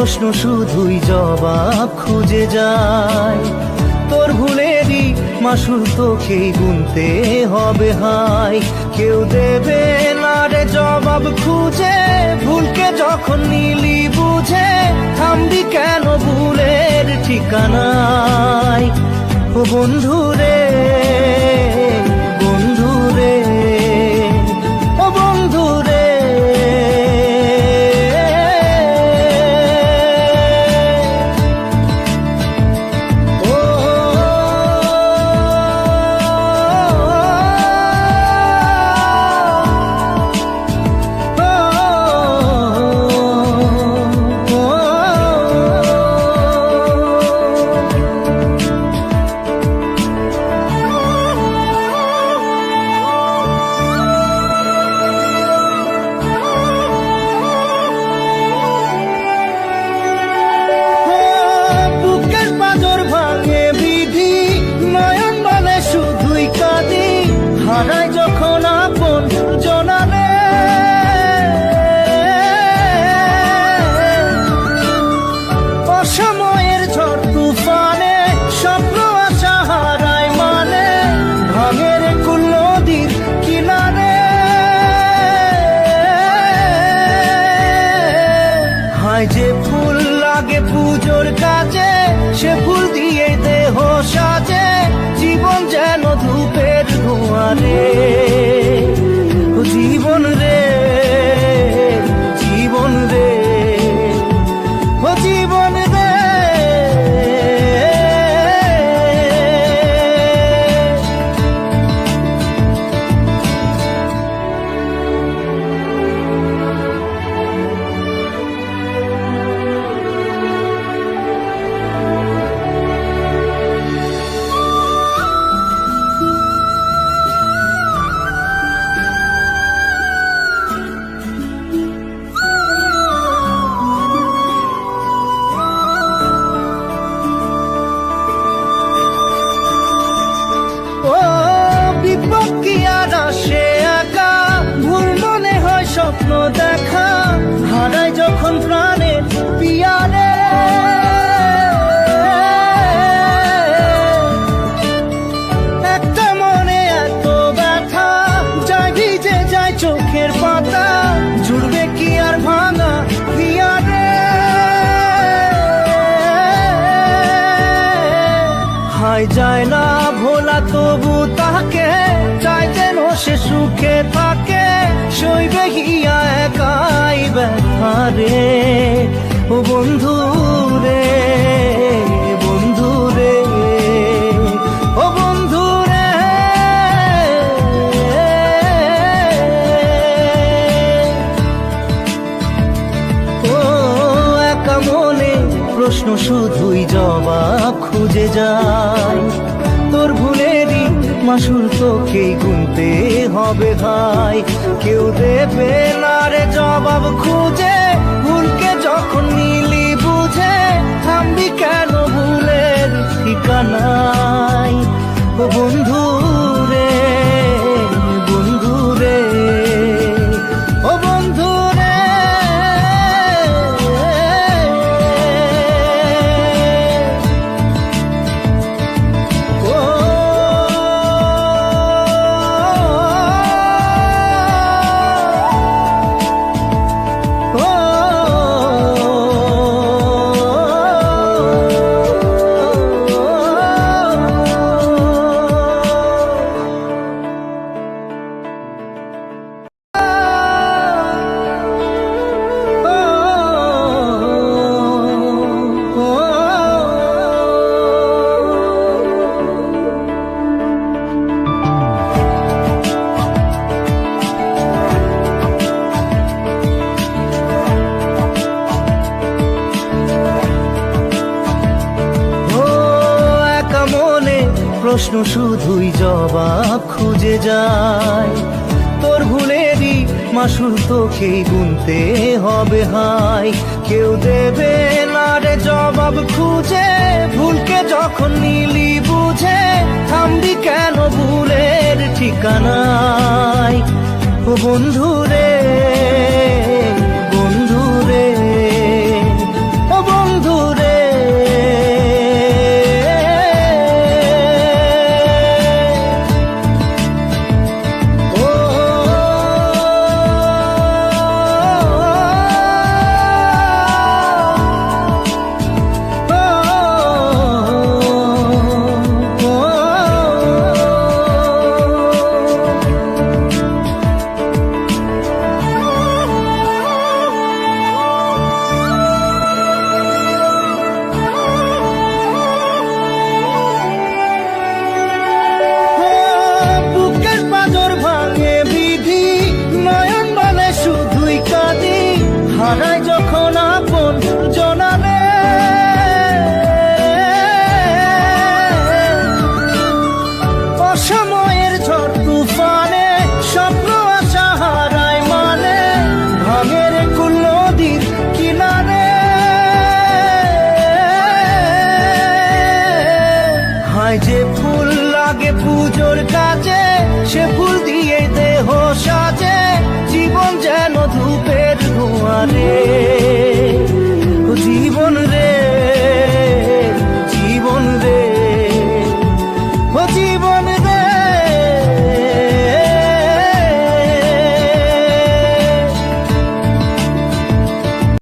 প্রশ্ন শুধুই জবাব খুঁজে যায়। তোর ভুলেরই মাসুল তোকেই গুনতে হবে হাই, কেউ দেবে না রে জবাব খুঁজে। ভুলকে যখন নিলি বুঝে, থামবি কেন ভুলের ঠিকানায়? ও বন্ধু রে, বন্ধু রে, ও বন্ধু রে। হারাই যখন আপন জনারে, অসময়ের ঝড় তুফানে স্বপ্ন আশা হারায় মানে, ভাঙের কুল নদীর কিনারে। হায় যে ফুল লাগে পুজোর কাজে, সে ফুল দিয়ে দেহ সাজে। জীবন যেন ধূপের ধোঁয়ারে, ও জীবন রে, জীবন রে, ও জীবন রে। স্বপ্ন দেখা হারায় যখন প্রাণের পিয়ারে, একটা মনে এত ব্যথা যায় ভিজে যায় চোখের পাতা। জুড়বে কি আর ভাঙা পিয়ারে? হায় যায় না ভোলা তবু তাকে, চাই যেন সে সুখে থাকে। সইবে গিয়া একাই ব্যথা রে, ও বন্ধু রে, বন্ধু রে, ও বন্ধু রে। ও একা মনে প্রশ্ন শুধুই জবাব খুঁজে যায়। তোর ভুলেরই মাসুল তোকেই গুনতে হবে ভাই, কেউ দেবে না রে জবাব খুঁজে। ভুলকে যখন নিলি বুঝে, থামবি কেন ভুলের ঠিকানায়? ও বন্ধু রে, বন্ধু রে, ও বন্ধু রে। প্রশ্ন শুধুই জবাব খুঁজে যায়। তোর ভুলেরই মাসুল তোকেই গুনতে হবে হাই, কেউ দেবে না রে জবাব খুঁজে। ভুলকে যখন নিলি বুঝে, থামবি কেন ভুলের ঠিকানায়? ও বন্ধু রে,